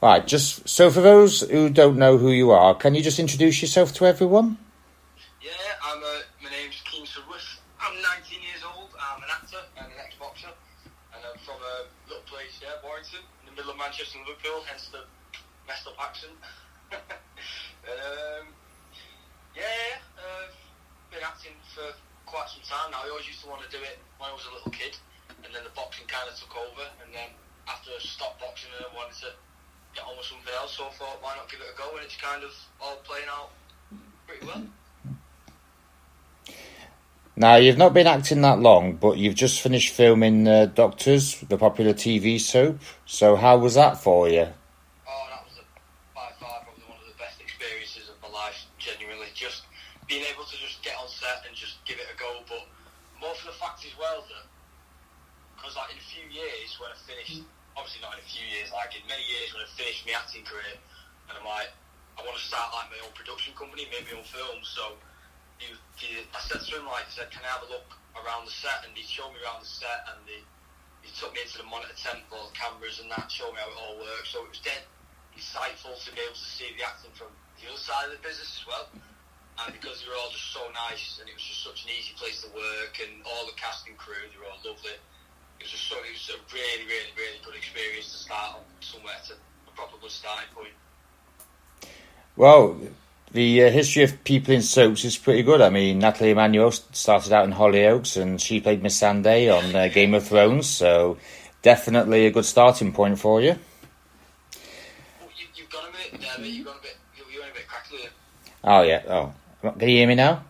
Right, just so for those who don't know who you are, can you just introduce yourself to everyone? Yeah, my name's Keane Sudworth. I'm 19 years old. I'm an actor and an ex-boxer, and I'm from a little place, Warrington, in the middle of Manchester and Liverpool, hence the messed up accent. Been acting for quite some time now. I always used to want to do it when I was a little kid, and then the boxing kind of took over, and then after I stopped boxing, I wanted to get on with something else, so I thought, why not give it a go, and it's kind of all playing out pretty well. Now, you've not been acting that long, but you've just finished filming Doctors, the popular TV soap. So how was that for you? Oh, that was by far probably one of the best experiences of my life, genuinely. Just being able to just get on set and just give it a go, but more for the fact as well that, because like in a few years when I finished, obviously not in a few years, like in many years when I finished my acting career, and I'm like, I want to start like my own production company, make my own films. So I said to him, like, I said, can I have a look around the set? And he showed me around the set, and he took me into the monitor tent, all the cameras and that, showed me how it all works. So it was dead insightful to be able to see the acting from the other side of the business as well. And because they were all just so nice, and it was just such an easy place to work, and all the cast and crew, they were all lovely. It was a really, really, really good experience to start on somewhere to a proper good starting point. Well, the history of people in soaps is pretty good. I mean, Natalie Emmanuel started out in Hollyoaks, and she played Miss Sunday on Game of Thrones, so definitely a good starting point for you. Well, you've got a bit, you're a bit crackly. Oh, yeah. Oh, can you hear me now?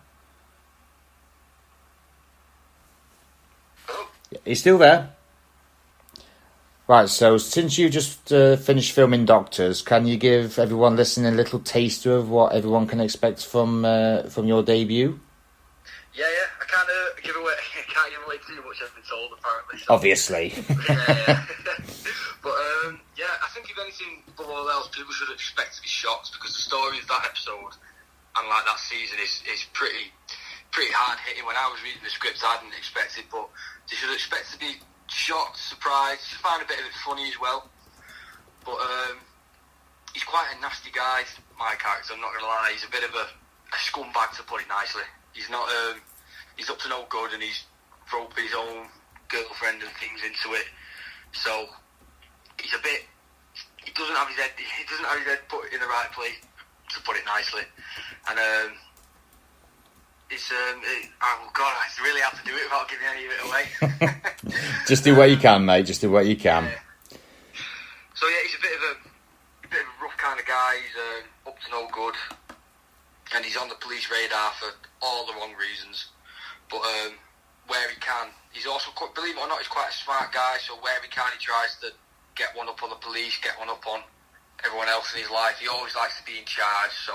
Oh. You still there? Right, so since you just finished filming Doctors, can you give everyone listening a little taster of what everyone can expect from your debut? Yeah, I can't give away too much, I've been told, apparently. So. Obviously. Yeah. But, I think if anything, above all else, people should expect to be shocked, because the story of that episode and like that season is pretty hard-hitting. When I was reading the script, I didn't expect it, but they should expect to be shocked, surprised, find a bit of it funny as well. But he's quite a nasty guy, my character, I'm not going to lie. He's a bit of a scumbag, to put it nicely. He's not, he's up to no good, and he's roping his own girlfriend and things into it. So he's a bit, he doesn't have his head put in the right place, to put it nicely. And it's really hard to do it without giving any of it away. Just do what you can, mate. Just do what you can. So yeah, he's a bit of a rough kind of guy. He's up to no good, and he's on the police radar for all the wrong reasons. But where he can, he's also, believe it or not, he's quite a smart guy. So where he can, he tries to get one up on the police, get one up on everyone else in his life. He always likes to be in charge. So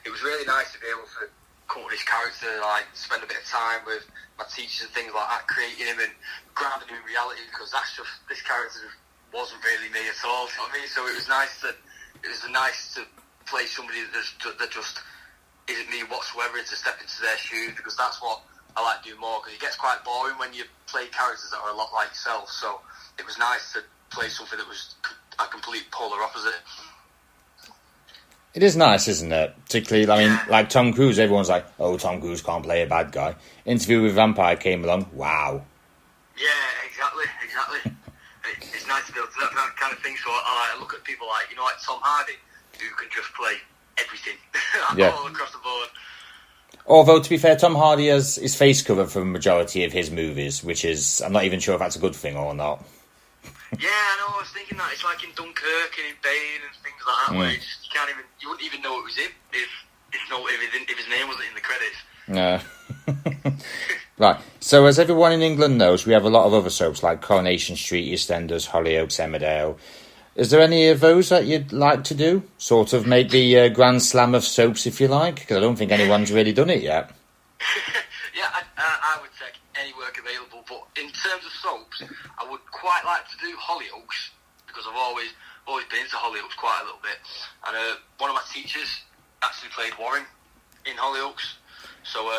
it was really nice to be able to come with his character, like spend a bit of time with my teachers and things like that, creating him and grounding him in reality, because this character wasn't really me at all. You know what I mean? So it was nice to play somebody that just isn't me whatsoever, and to step into their shoes, because that's what I like to do more. Because it gets quite boring when you play characters that are a lot like yourself. So it was nice to play something that was a complete polar opposite. It is nice, isn't it? Particularly, I mean, like Tom Cruise, everyone's like, oh, Tom Cruise can't play a bad guy. Interview with Vampire came along, wow. Yeah, exactly. It's nice to be able to do that kind of thing. So I look at people like Tom Hardy, who can just play everything all across the board. Although, to be fair, Tom Hardy has his face covered for the majority of his movies, which is, I'm not even sure if that's a good thing or not. Yeah, I know. I was thinking that it's like in Dunkirk and in Bane and things like that, where you wouldn't even know it was him if his name wasn't in the credits. No. Right. So, as everyone in England knows, we have a lot of other soaps like Coronation Street, EastEnders, Hollyoaks, Emmerdale. Is there any of those that you'd like to do? Sort of make the Grand Slam of soaps, if you like, because I don't think anyone's really done it yet. Yeah, I would take any work available, but in terms of soaps, I would quite like to do Hollyoaks, because I've always been to Hollyoaks quite a little bit, and one of my teachers actually played Warren in Hollyoaks, so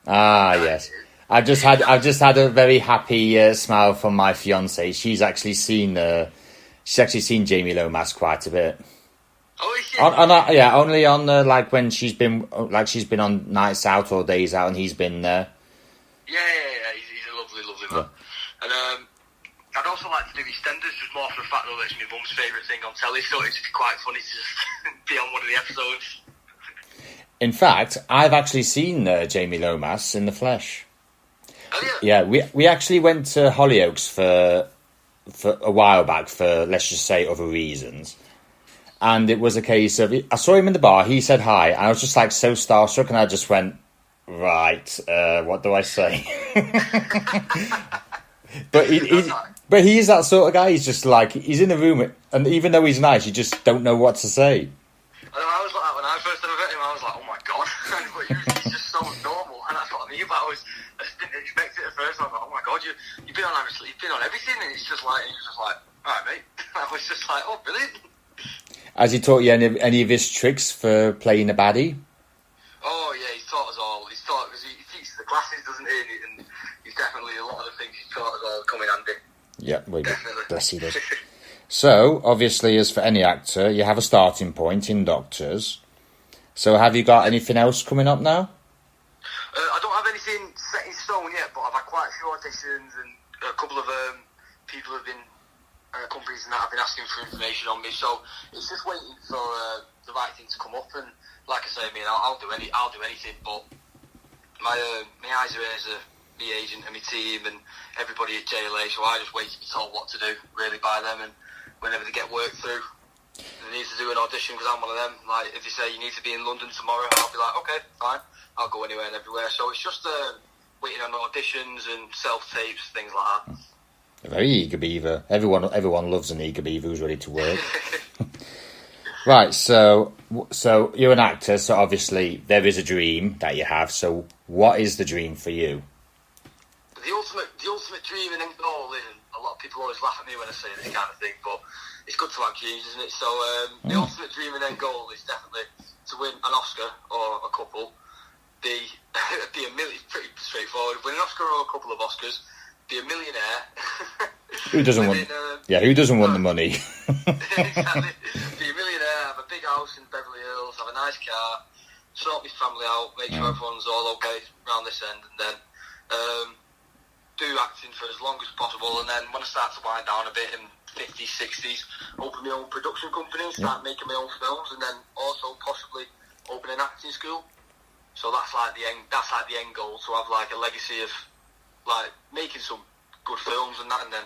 yes, I've just had a very happy smile from my fiance. She's actually seen she's actually seen Jamie Lomas quite a bit. Oh, is she? Only on like when she's been on nights out or days out, and he's been there. Yeah. He's a lovely man. Yeah. And I'd also like to do EastEnders, just more for the fact that it's my mum's favourite thing on telly, so it's quite funny to just be on one of the episodes. In fact, I've actually seen Jamie Lomas in the flesh. Oh, yeah? Yeah, we actually went to Hollyoaks for a while back for, let's just say, other reasons. And it was a case of, I saw him in the bar, he said hi, and I was just like so starstruck, and I just went, right, what do I say? But he's that sort of guy. He's just like, he's in the room, and even though he's nice, you just don't know what to say. I was like that when I first ever met him. I was like, oh my god, but he's just so normal, and that's what I mean. But I just didn't expect it at first. I was like, oh my god, you've been on everything, and he was just like, all right, mate. I was just like, oh, brilliant. Has he taught you any of his tricks for playing a baddie? Oh yeah, he's taught us all. He's taught because he teaches the classes, doesn't he? And he's definitely a lot of the things he's taught us all come in handy. Yeah, definitely. Bless he does. So, obviously, as for any actor, you have a starting point in Doctors. So, have you got anything else coming up now? I don't have anything set in stone yet, but I've had quite a few auditions, and a couple of people have been companies and that have been asking for information on me. So it's just waiting for the right thing to come up. And like I say, I'll do anything. But my eyes are ears are the agent and my team and everybody at JLA. So I just wait to be told what to do really by them. And whenever they get work through, they need to do an audition because I'm one of them. Like if they say you need to be in London tomorrow, I'll be like, okay, fine. I'll go anywhere and everywhere. So it's just waiting on auditions and self tapes, things like that. A very eager beaver. Everyone loves an eager beaver who's ready to work. Right, so you're an actor, so obviously there is a dream that you have. So what is the dream for you? The ultimate dream and end goal, and a lot of people always laugh at me when I say this kind of thing, but it's good to have dreams, isn't it? So the ultimate dream and end goal is definitely to win an Oscar or a couple. Be a million, pretty straightforward. Win an Oscar or a couple of Oscars. Be a millionaire. Who doesn't want? Who doesn't want the money? Exactly. Be a millionaire. Have a big house in Beverly Hills. Have a nice car. Sort my family out. Make sure everyone's all okay around this end, and then do acting for as long as possible. And then when I start to wind down a bit in 50s, 60s, open my own production company, start making my own films, and then also possibly open an acting school. So that's like the end. That's like the end goal. To have like a legacy of like making some good films and that, and then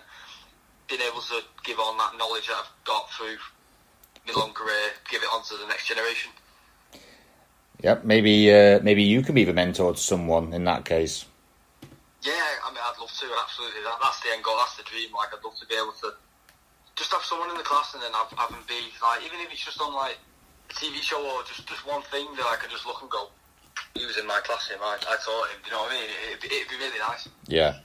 being able to give on that knowledge that I've got through my long career, give it on to the next generation. Yep, maybe you can be the mentor to someone in that case. Yeah, I'd love to, absolutely. That's the end goal, that's the dream. Like, I'd love to be able to just have someone in the class and then have them be, like, even if it's just on, like, a TV show or just one thing that I can just look and go, he was in my class, I taught him, you know what I mean? It'd be really nice. Yeah.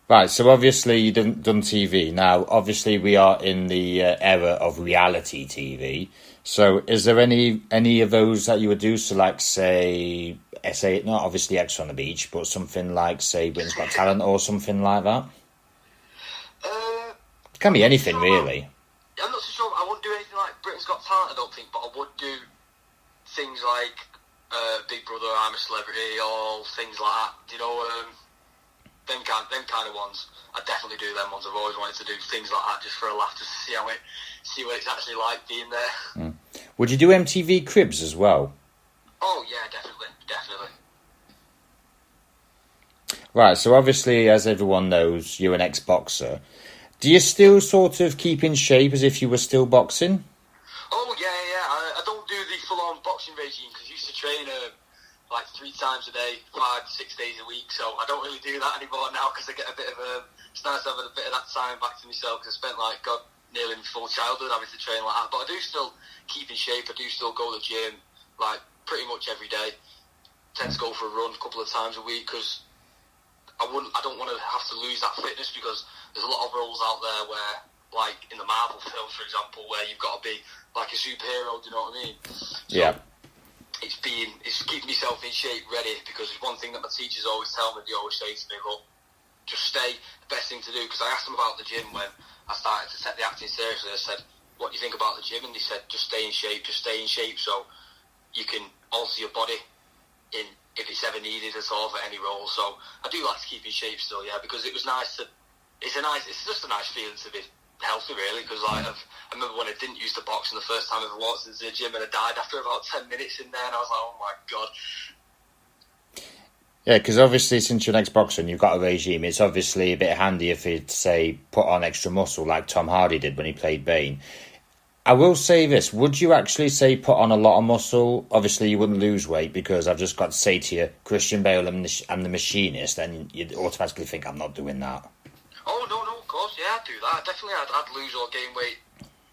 Right, so obviously you've done TV. Now, obviously we are in the era of reality TV. So is there any of those that you would do? So like, say, not obviously X on the Beach, but something like, say, Britain's Got Talent or something like that? It can be anything, really. I'm not so sure. I wouldn't do anything like Britain's Got Talent, I don't think, but I would do things like Big Brother, I'm a Celebrity, or things like that. You know, them kind of ones. I definitely do them ones. I've always wanted to do things like that just for a laugh, just to see what it's actually like being there. Mm. Would you do MTV Cribs as well? Oh yeah, definitely. Right, so obviously, as everyone knows, you're an ex-boxer. Do you still sort of keep in shape as if you were still boxing? Oh yeah. I don't do the full-on boxing regime because I used to train like 3 times a day, 5-6 days a week. So I don't really do that anymore now because I get a bit of it's nice to have a bit of that time back to myself because I spent nearly my full childhood having to train like that. But I do still keep in shape. I do still go to the gym like pretty much every day. Tend to go for a run a couple of times a week because I don't want to have to lose that fitness because there's a lot of roles out there where, like in the Marvel films, for example, where you've got to be like a superhero. Do you know what I mean? So yeah. It's keeping myself in shape, ready, because it's one thing that my teachers always tell me. They always say to me, look, just stay. The best thing to do, because I asked them about the gym when I started to take the acting seriously. I said, what do you think about the gym? And they said, just stay in shape, so you can alter your body in if it's ever needed at all for any role. So I do like to keep in shape still, yeah, because it was nice to. It's just a nice feeling to be healthy, really. Because like I remember when I didn't use the box, and the first time I ever walked into the gym, and I died after about 10 minutes in there, and I was like, oh my god. Yeah, because obviously since you're an ex-boxer and you've got a regime, it's obviously a bit handier for you to, say, put on extra muscle like Tom Hardy did when he played Bane. I will say this, would you actually say put on a lot of muscle? Obviously you wouldn't lose weight, because I've just got to say to you, Christian Bale and the Machinist, then you'd automatically think I'm not doing that. Oh, no, of course, yeah, I'd do that. Definitely, I'd lose or gain weight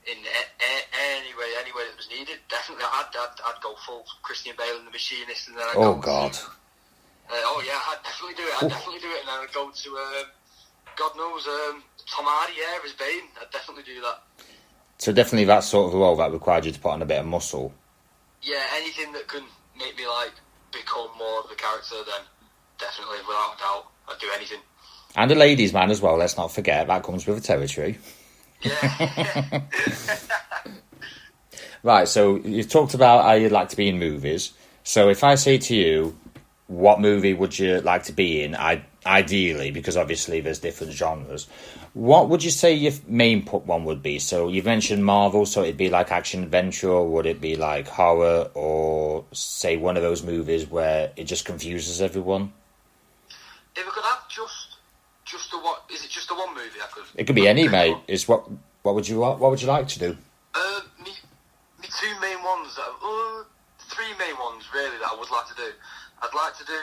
in any way that was needed. Definitely, I'd go full Christian Bale and the Machinist, and then I'd oh, go God. to... yeah, I'd definitely do it. And then I'd go to, God knows, Tom Hardy, yeah, as Bane. I'd definitely do that. So definitely that sort of role that required you to put on a bit of muscle. Yeah, anything that can make me, like, become more of the character, then definitely, without a doubt, I'd do anything. And a ladies' man as well, let's not forget. That comes with the territory. Yeah. Right, so you've talked about how you'd like to be in movies. So if I say to you, what movie would you like to be in, ideally, because obviously there's different genres, what would you say your main one would be? So you've mentioned Marvel, so it'd be like action-adventure, or would it be like horror, or say one of those movies where it just confuses everyone? If I could have just the one, is it just the one movie I could? It could be any, mate. It's what would you like to do? Me two main ones, three main ones really that I would like to do. I'd like to do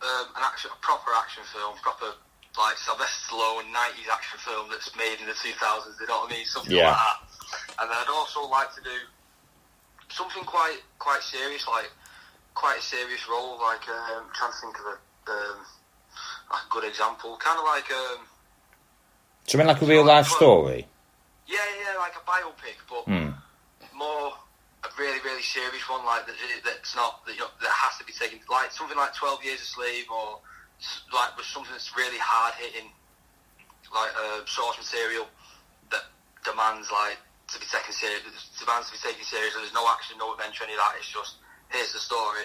a proper action film, like Sylvester Stallone 90s action film that's made in the 2000s. You know what I mean? Something like that. And then I'd also like to do something quite serious, like quite a serious role. Like I'm trying to think of a good example, kind of like something like a real life story. Yeah, like a biopic, but more a really, really serious one, like that's not that has to be taken, like something like 12 Years a Slave, or like with something that's really hard hitting, like source material that demands like to be taken serious. There's no action, no adventure, any of that. It's just here's the story.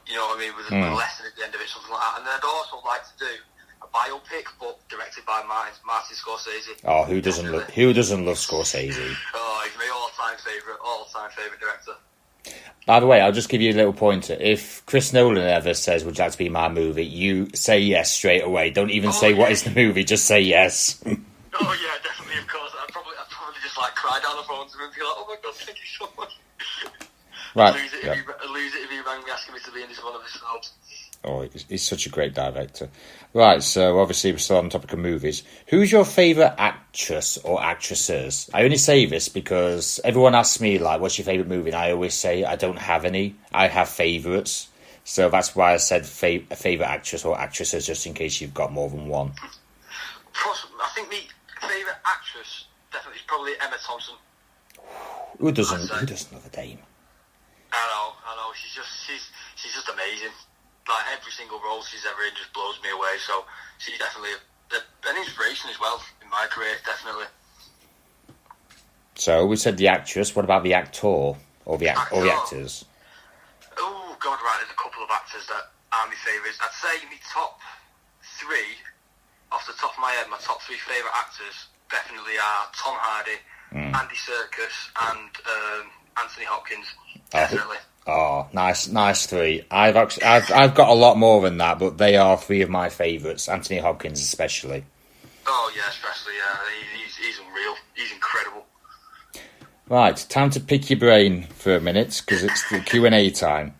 You know what I mean, with a lesson at the end of it, something like that. And then I'd also like to do a biopic, but directed by Martin Scorsese. Oh, who doesn't love Scorsese? Oh, he's my all-time favourite director. By the way, I'll just give you a little pointer. If Chris Nolan ever says, would you like to be my movie, you say yes straight away. Don't even say what is the movie, just say yes. Oh yeah, definitely, of course. I'd probably just like cry down the phone to him and be like, oh my god, thank you so much. Right. I'd lose it if he rang me asking me to be in this one of his films. Oh, he's such a great director. Right, so obviously we're still on the topic of movies. Who's your favourite actress or actresses? I only say this because everyone asks me, like, what's your favourite movie? And I always say I don't have any. I have favourites. So that's why I said a favourite actress or actresses, just in case you've got more than one. I think my favourite actress definitely is probably Emma Thompson. Who doesn't love a dame? I know. She's just amazing. Like every single role she's ever in just blows me away. So she's definitely an inspiration as well in my career, definitely. So we said the actress. What about the actor or the actors? Oh God, right. There's a couple of actors that are my favourites. I'd say my top three, off the top of my head, my top three favourite actors definitely are Tom Hardy, Andy Serkis, and Anthony Hopkins. Definitely. Oh, nice three. I've got a lot more than that, but they are three of my favourites. Anthony Hopkins, especially. Oh yeah, especially. He's unreal. He's incredible. Right, time to pick your brain for a minute because it's the Q&A time.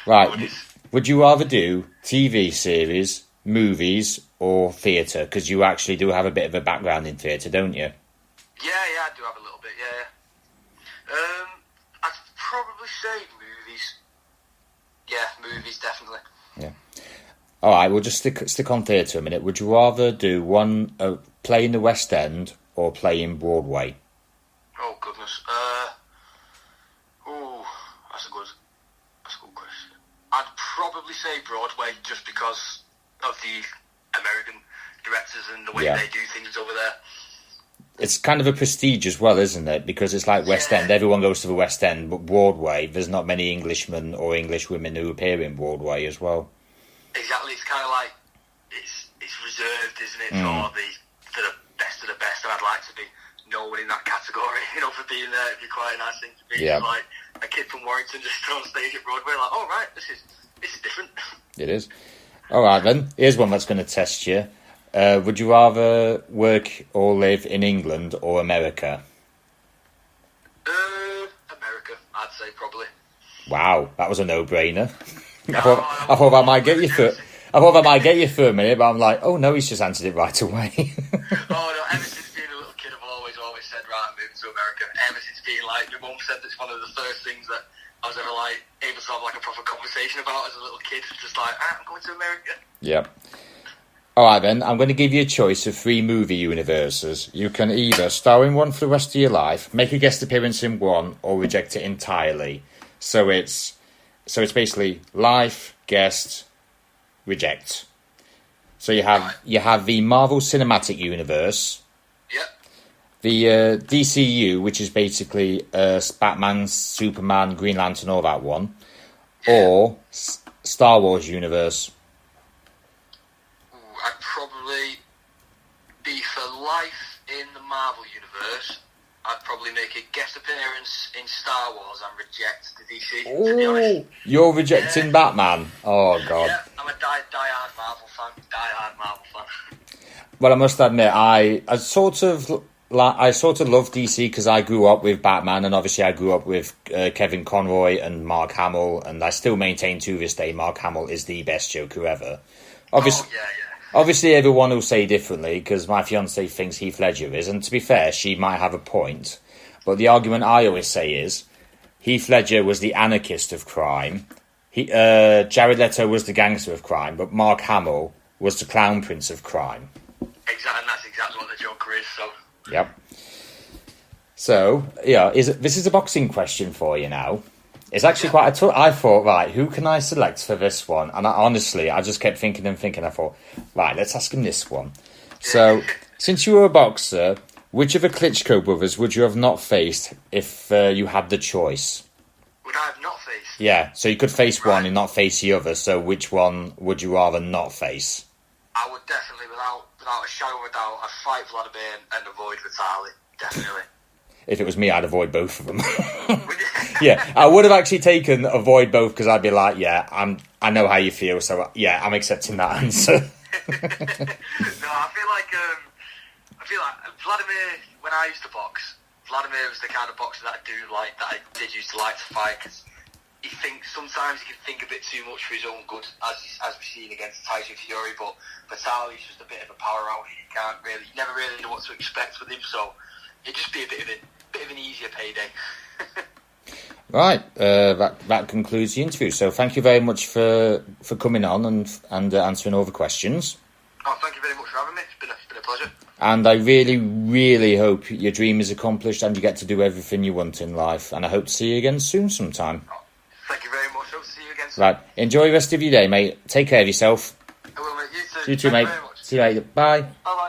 Right, would you rather do TV series, movies, or theatre? Because you actually do have a bit of a background in theatre, don't you? Yeah, I do have a little bit. Yeah. I'd probably say movies. Yeah, movies definitely. Yeah. All right, we'll just stick on theatre a minute. Would you rather do one play in the West End or play in Broadway? Oh goodness. That's a good question. I'd probably say Broadway just because of the American directors and the way Yeah. they do things over there. It's kind of a prestige as well, isn't it? Because it's like West End. Everyone goes to the West End, but Broadway, there's not many Englishmen or English women who appear in Broadway as well. Exactly, it's kind of like it's reserved, isn't it, for the best of the best, and I'd like to be known in that category, for being there. It'd be quite a nice thing to be. Yeah. Like a kid from Warrington just on stage at Broadway, like, oh right, this is different. It is. All right then. Here's one that's going to test you. Would you rather work or live in England or America? America, I'd say probably. Wow, that was a no-brainer. No, I thought that might get you for. I thought that might get you for a minute, but I'm like, oh no, he's just answered it right away. Oh no, ever since being a little kid, I've always said, right, I'm moving to America. Ever since being like, my mum said that's one of the first things that I was ever like able to have like a proper conversation about as a little kid. Just like, I'm going to America. Yep. All right then, I'm going to give you a choice of 3 movie universes. You can either star in one for the rest of your life, make a guest appearance in one, or reject it entirely. So it's basically life, guest, reject. So you have the Marvel Cinematic Universe, Yep. the DCU, which is basically Batman, Superman, Green Lantern, all that one, or Star Wars universe. I'd probably be for life in the Marvel universe. I'd probably make a guest appearance in Star Wars and reject the DC, to be honest. You're rejecting Batman? Oh, God. Yeah, I'm a die-hard Marvel fan. Well, I must admit, I sort of love DC because I grew up with Batman, and obviously I grew up with Kevin Conroy and Mark Hamill, and I still maintain to this day Mark Hamill is the best Joker ever. Obviously, Obviously, everyone will say differently because my fiancée thinks Heath Ledger is, and to be fair, she might have a point. But the argument I always say is Heath Ledger was the anarchist of crime. Jared Leto was the gangster of crime, but Mark Hamill was the clown prince of crime. Exactly, and that's exactly what the Joker is. So. Yep. So yeah, this is a boxing question for you now. It's actually quite I thought, right, who can I select for this one? And I just kept thinking. I thought, right, let's ask him this one. So, since you were a boxer, which of the Klitschko brothers would you have not faced if you had the choice? Would I have not faced? Yeah, so you could face one and not face the other, so which one would you rather not face? I would definitely, without a shadow of a doubt, I'd fight Vladimir and avoid Vitaly. Definitely. If it was me, I'd avoid both of them. Yeah, I would have actually taken avoid both because I'd be like, yeah, I know how you feel, so yeah, I'm accepting that answer. No, I feel like Vladimir, when I used to box, Vladimir was the kind of boxer that I did used to like to fight because sometimes he can think a bit too much for his own good, as we've seen against Tyson Fury, but Vitaly's just a bit of a power out. You never really know what to expect with him, so it'd just be a bit of an easier payday. Right, that concludes the interview. So thank you very much for coming on and answering all the questions. Oh, thank you very much for having me. It's been a pleasure. And I really, really hope your dream is accomplished and you get to do everything you want in life. And I hope to see you again soon sometime. Oh, thank you very much. Hope to see you again soon. Right, enjoy the rest of your day, mate. Take care of yourself. I will, mate. You too. You too, mate. See you later. Bye. Bye-bye.